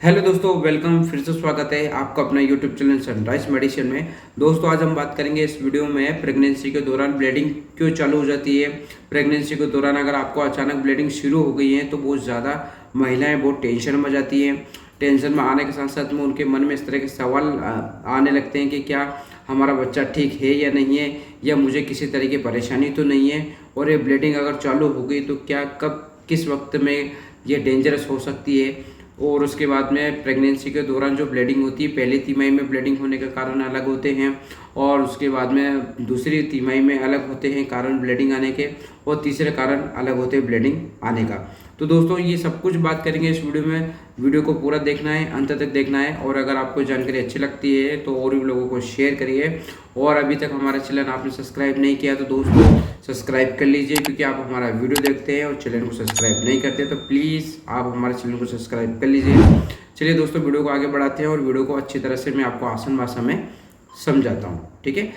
Hello दोस्तों, welcome. फिर से स्वागत है आपका अपना यूट्यूब चैनल सनराइज मेडिसिन में। दोस्तों, आज हम बात करेंगे इस वीडियो में प्रेगनेंसी के दौरान ब्लीडिंग क्यों चालू हो जाती है। प्रेगनेंसी के दौरान अगर आपको अचानक ब्लीडिंग शुरू हो गई है तो बहुत ज़्यादा महिलाएं बहुत टेंशन में जाती हैं। टेंशन में आने के साथ साथ में उनके मन में इस तरह के सवाल आने लगते हैं कि क्या हमारा बच्चा ठीक है या नहीं है, या मुझे किसी तरह की परेशानी तो नहीं है, और ये ब्लीडिंग अगर चालू हो गई तो क्या कब किस वक्त में ये डेंजरस हो सकती है। और उसके बाद में प्रेगनेंसी के दौरान जो ब्लीडिंग होती है, पहली तिमाही में ब्लीडिंग होने के कारण अलग होते हैं, और उसके बाद में दूसरी तिमाही में अलग होते हैं कारण ब्लीडिंग आने के, और तीसरे कारण अलग होते हैं ब्लीडिंग आने का। तो दोस्तों, ये सब कुछ बात करेंगे इस वीडियो में। वीडियो को पूरा देखना है, अंत तक देखना है, और अगर आपको जानकारी अच्छी लगती है तो और भी लोगों को शेयर करिए। और अभी तक हमारा चैनल आपने सब्सक्राइब नहीं किया तो दोस्तों सब्सक्राइब कर लीजिए, क्योंकि आप हमारा वीडियो देखते हैं और चैनल को सब्सक्राइब नहीं करते तो प्लीज़ आप हमारे चैनल को सब्सक्राइब कर लीजिए। चलिए दोस्तों, वीडियो को आगे बढ़ाते हैं और वीडियो को अच्छी तरह से मैं आपको आसान भाषा में समझाता हूँ। ठीक है,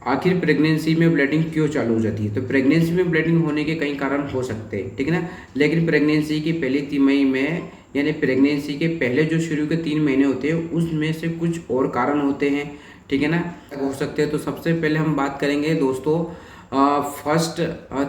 आखिर प्रेगनेंसी में ब्लीडिंग क्यों चालू हो जाती है। तो प्रेगनेंसी में ब्लीडिंग होने के कई कारण हो सकते हैं, ठीक है ना। लेकिन प्रेगनेंसी की पहली तिमाही में, यानी प्रेगनेंसी के पहले जो शुरू के 3 महीने होते हैं, उसमें से कुछ और कारण होते हैं, ठीक है ना, हो सकते हैं। तो सबसे पहले हम बात करेंगे दोस्तों फर्स्ट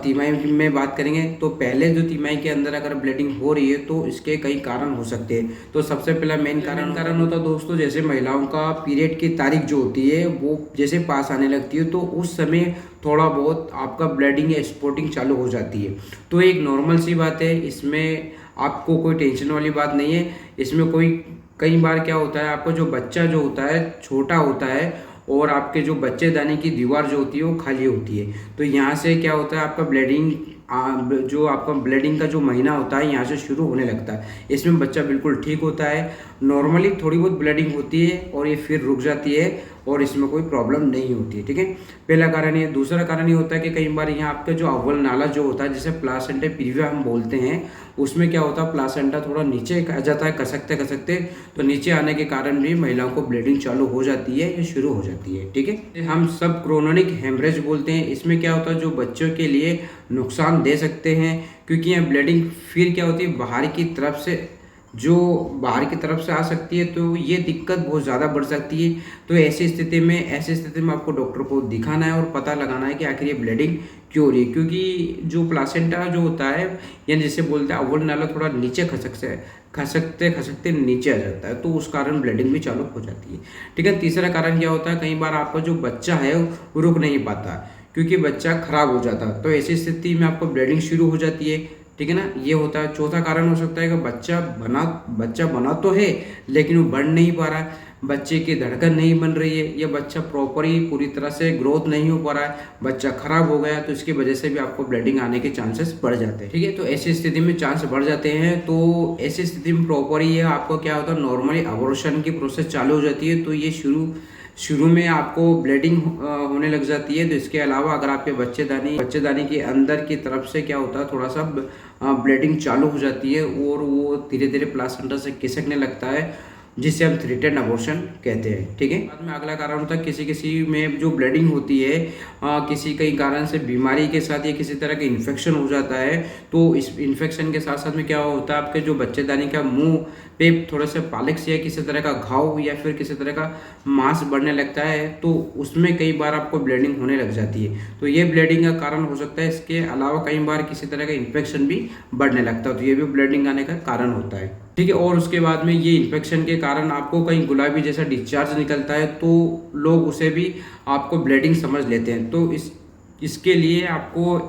तिमाही में बात करेंगे। तो पहले जो तिमाही के अंदर अगर ब्लीडिंग हो रही है तो इसके कई कारण हो सकते हैं। तो सबसे पहला मेन कारण होता है दोस्तों, जैसे महिलाओं का पीरियड की तारीख जो होती है वो जैसे पास आने लगती है तो उस समय थोड़ा बहुत आपका ब्लीडिंग या स्पॉटिंग चालू हो जाती है। तो एक नॉर्मल सी बात है, इसमें आपको कोई टेंशन वाली बात नहीं है। इसमें कोई कई बार क्या होता है, आपका जो बच्चा जो होता है छोटा होता है और आपके जो बच्चेदानी की दीवार जो होती है वो खाली होती है। तो यहाँ से क्या होता है, आपका ब्लीडिंग जो आपका ब्लीडिंग का जो महीना होता है यहाँ से शुरू होने लगता है। इसमें बच्चा बिल्कुल ठीक होता है, नॉर्मली थोड़ी बहुत ब्लीडिंग होती है और ये फिर रुक जाती है और इसमें कोई प्रॉब्लम नहीं होती है। ठीक है, पहला कारण ये। दूसरा कारण ये होता है कि कई बार यहाँ आपका जो अव्वल नाला जो होता है, जिसे प्लासेंटा प्रीविया हम बोलते हैं, उसमें क्या होता है, प्लासेंटा थोड़ा नीचे आ जाता है खसकते खसकते। तो नीचे आने के कारण भी महिलाओं को ब्लीडिंग चालू हो जाती है या शुरू हो जाती है। ठीक है, हम सब क्रोनिक हेमरेज बोलते हैं। इसमें क्या होता है, जो बच्चों के लिए नुकसान दे सकते हैं, क्योंकि यहाँ ब्लीडिंग फिर क्या होती है, बाहर की तरफ से आ सकती है। तो ये दिक्कत बहुत ज़्यादा बढ़ सकती है। तो ऐसी स्थिति में आपको डॉक्टर को दिखाना है और पता लगाना है कि आखिर ये ब्लीडिंग क्यों हो रही है। क्योंकि जो प्लासेंटा जो होता है, यानी जिसे बोलते हैं अव्वल नाला, थोड़ा नीचे खसकते खसकते नीचे आ जाता है, तो उस कारण ब्लीडिंग भी चालू हो जाती है। ठीक है, तीसरा कारण क्या होता है, कई बार आपका जो बच्चा है वो रुक नहीं पाता क्योंकि बच्चा खराब हो जाता है। तो ऐसी स्थिति में आपको ब्लीडिंग शुरू हो जाती है। ठीक है ना, ये होता है। चौथा कारण हो सकता है कि बच्चा बना तो है लेकिन वो बढ़ नहीं पा रहा है, बच्चे की धड़कन नहीं बन रही है, या बच्चा प्रॉपरली पूरी तरह से ग्रोथ नहीं हो पा रहा है, बच्चा खराब हो गया, तो इसकी वजह से भी आपको ब्लीडिंग आने के चांसेस बढ़ जाते हैं। ठीक है, तो ऐसी स्थिति में चांस बढ़ जाते हैं। तो ऐसी स्थिति में प्रॉपरली आपको क्या होता है, नॉर्मली अबॉर्शन की प्रोसेस चालू हो जाती है। तो ये शुरू में आपको ब्लीडिंग होने लग जाती है। तो इसके अलावा अगर आपके बच्चेदानी के अंदर की तरफ से क्या होता है, थोड़ा सा ब्लीडिंग चालू हो जाती है और वो धीरे धीरे प्लासेंटा से खिसकने लगता है, जिसे हम थ्रेटेड अबॉर्शन कहते हैं। ठीक है, बाद में अगला कारण होता है, किसी में जो ब्लीडिंग होती है किसी कई कारण से बीमारी के साथ या किसी तरह का इन्फेक्शन हो जाता है। तो इस इन्फेक्शन के साथ साथ में क्या होता है, आपके जो बच्चेदानी का मुंह पे थोड़ा सा पालिक्स या किसी तरह का घाव या फिर किसी तरह का मांस बढ़ने लगता है, तो उसमें कई बार आपको ब्लीडिंग होने लग जाती है। तो ये ब्लीडिंग का कारण हो सकता है। इसके अलावा कई बार किसी तरह का इन्फेक्शन भी बढ़ने लगता है, तो ये भी ब्लीडिंग आने का कारण होता है। ठीक है, और उसके बाद में ये इन्फेक्शन के कारण आपको कहीं गुलाबी जैसा डिस्चार्ज निकलता है, तो लोग उसे भी आपको ब्लीडिंग समझ लेते हैं। तो इसके लिए आपको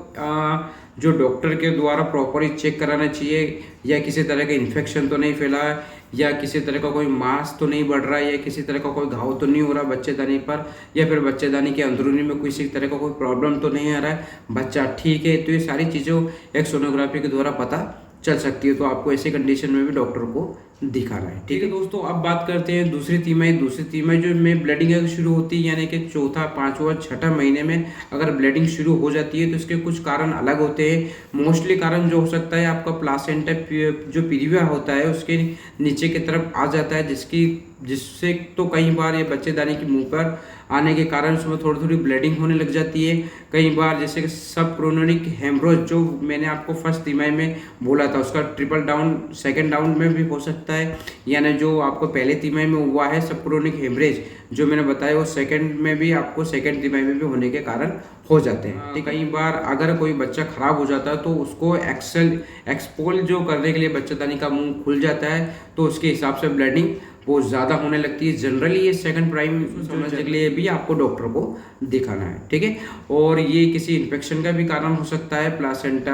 जो डॉक्टर के द्वारा प्रॉपरली चेक कराना चाहिए, या किसी तरह का इन्फेक्शन तो नहीं फैला है, या किसी तरह का कोई मांस तो नहीं बढ़ रहा है, या किसी तरह का कोई घाव तो नहीं हो रहा बच्चेदानी पर, या फिर बच्चेदानी के अंदरूनी में किसी तरह का कोई प्रॉब्लम तो नहीं आ रहा है, बच्चा ठीक है। तो ये सारी चीज़ों एक सोनोग्राफी के द्वारा पता चल सकती है। तो आपको ऐसे कंडीशन में भी डॉक्टर को दिखाना है। ठीक है दोस्तों, अब बात करते हैं दूसरी तिमाही जो में ब्लीडिंग शुरू होती है, यानी कि चौथा, पांचवा, छठा महीने में अगर ब्लीडिंग शुरू हो जाती है तो इसके कुछ कारण अलग होते हैं। मोस्टली कारण जो हो सकता है, आपका प्लासेंटा जो प्रीविया होता है उसके नीचे की तरफ आ जाता है, जिससे तो कई बार ये बच्चेदानी के मुंह पर आने के कारण उसमें थोड़ी थोड़ी ब्लीडिंग होने लग जाती है। कई बार जैसे कि सब क्रोनिक हेमरोज जो मैंने आपको फर्स्ट तिमाही में बोला था, उसका ट्रिपल डाउन सेकंड डाउन में भी हो सकता है, यानी जो आपको पहले तिमाही में हुआ है सब क्रोनिक हेमरेज जो मैंने बताया, वो सेकंड में भी आपको सेकंड तिमाही में भी होने के कारण हो जाते हैं। ठीक, कई बार अगर कोई बच्चा खराब हो जाता है तो उसको एक्सपोल जो करने के लिए बच्चेदानी का मुंह खुल जाता है, तो उसके हिसाब से ब्लीडिंग बहुत ज़्यादा होने लगती है। जनरली ये सेकंड प्राइम समझने के लिए भी आपको डॉक्टर को दिखाना है, ठीक है। और ये किसी इन्फेक्शन का भी कारण हो सकता है। प्लासेंटा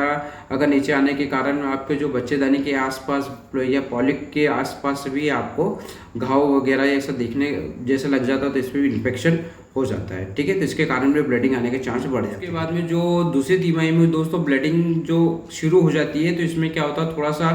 अगर नीचे आने के कारण आपके जो बच्चेदानी के आसपास या पॉलिप के आसपास भी आपको घाव वगैरह ऐसा दिखने जैसा लग जाता है, तो इसमें भी इन्फेक्शन हो जाता है, ठीक है। तो इसके कारण भी ब्लीडिंग आने के चांस बढ़ जाते हैं। उसके बाद में जो दूसरी तिमाही में दोस्तों ब्लीडिंग जो शुरू हो जाती है, तो इसमें क्या होता है, थोड़ा सा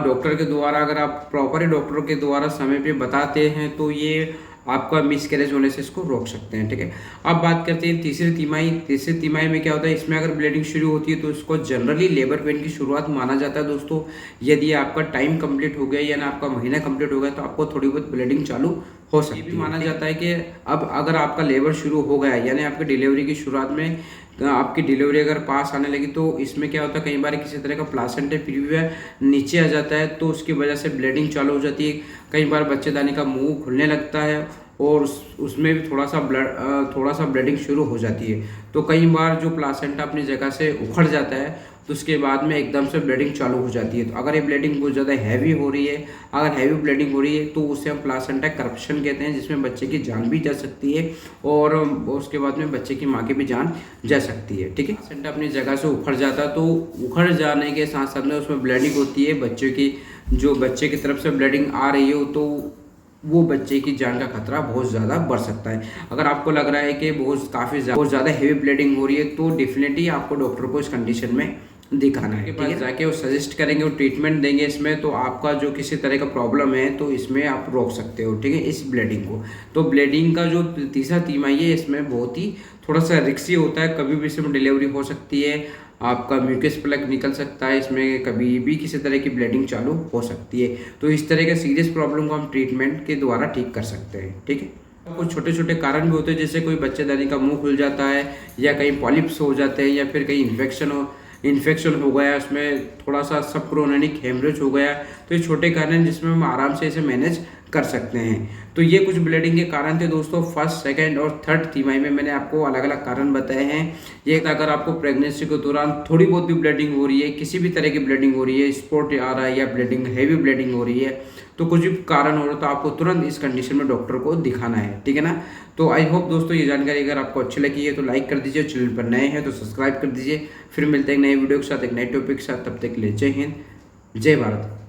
डॉक्टर के द्वारा अगर आप प्रॉपर डॉक्टर के द्वारा समय पे बताते हैं तो ये आपका मिसकैरेज होने से इसको रोक सकते हैं, ठीक है। अब बात करते हैं तीसरी तिमाही। तीसरी तिमाही में क्या होता है, इसमें अगर ब्लीडिंग शुरू होती है तो इसको जनरली लेबर पेन की शुरुआत माना जाता है दोस्तों। यदि आपका टाइम कंप्लीट हो गया यानी आपका महीना कंप्लीट हो गया तो आपको थोड़ी बहुत ब्लीडिंग चालू हो सकती है। ये भी माना जाता है कि अब अगर आपका लेबर शुरू हो गया यानी आपकी डिलीवरी की शुरुआत में आपकी डिलीवरी अगर पास आने लगी, तो इसमें क्या होता है, कई बार किसी तरह का प्लासेंटा प्रीविया नीचे आ जाता है तो उसकी वजह से ब्लीडिंग चालू हो जाती है। कई बार बच्चेदानी का मुंह खुलने लगता है और उसमें भी थोड़ा सा ब्लीडिंग शुरू हो जाती है। तो कई बार जो प्लासेंटा अपनी जगह से उखड़ जाता है तो उसके बाद में एकदम से ब्लीडिंग चालू हो जाती है। तो अगर ये ब्लीडिंग बहुत ज़्यादा हैवी हो रही है, अगर हैवी ब्लीडिंग हो रही है तो उसे हम प्लासेंटा करप्शन कहते हैं, जिसमें बच्चे की जान भी जा सकती है और उसके बाद में बच्चे की माँ की भी जान जा सकती है, ठीक है। प्लासेंटा अपनी जगह से उखड़ जाता है, तो उखड़ जाने के साथ साथ में उसमें ब्लीडिंग होती है, बच्चे की जो बच्चे की तरफ से ब्लीडिंग आ रही हो तो वो बच्चे की जान का खतरा बहुत ज़्यादा बढ़ सकता है। अगर आपको लग रहा है कि बहुत ज़्यादा हेवी ब्लीडिंग हो रही है तो डेफिनेटली आपको डॉक्टर को इस कंडीशन में दिखाना है, ठीक है। जाके वो सजेस्ट करेंगे, वो ट्रीटमेंट देंगे इसमें, तो आपका जो किसी तरह का प्रॉब्लम है तो इसमें आप रोक सकते हो, ठीक है, इस ब्लीडिंग को। तो ब्लीडिंग का जो तीसरा तिमाही है इसमें बहुत ही थोड़ा सा रिस्की होता है, कभी भी इसमें डिलीवरी हो सकती है, आपका म्यूकस प्लग निकल सकता है, इसमें कभी भी किसी तरह की ब्लीडिंग चालू हो सकती है। तो इस तरह के सीरियस प्रॉब्लम को हम ट्रीटमेंट के द्वारा ठीक कर सकते हैं, ठीक है। कुछ छोटे छोटे कारण भी होते हैं, जैसे कोई बच्चेदानी का मुंह खुल जाता है या कहीं पॉलिप्स हो जाते हैं या फिर कहीं इन्फेक्शन हो गया, उसमें थोड़ा सा सब क्रोनिक हेमरेज हो गया, तो ये छोटे कारण हैं जिसमें हम आराम से इसे मैनेज कर सकते हैं। तो ये कुछ ब्लीडिंग के कारण थे दोस्तों। फर्स्ट, सेकंड और थर्ड तिमाही में मैंने आपको अलग अलग कारण बताए हैं। ये अगर आपको प्रेगनेंसी के दौरान थोड़ी बहुत भी ब्लीडिंग हो रही है, किसी भी तरह की ब्लीडिंग हो रही है, स्पॉट आ रहा है या ब्लीडिंग हैवी ब्लीडिंग हो रही है, तो कुछ भी कारण हो रहा है तो आपको तुरंत इस कंडीशन में डॉक्टर को दिखाना है, ठीक है ना। तो आई होप दोस्तों ये जानकारी अगर आपको अच्छी लगी है तो लाइक कर दीजिए, चैनल पर नए हैं तो सब्सक्राइब कर दीजिए। फिर मिलते हैं एक नए वीडियो के साथ, एक नए टॉपिक के साथ, तब तक के लिए जय हिंद, जय भारत।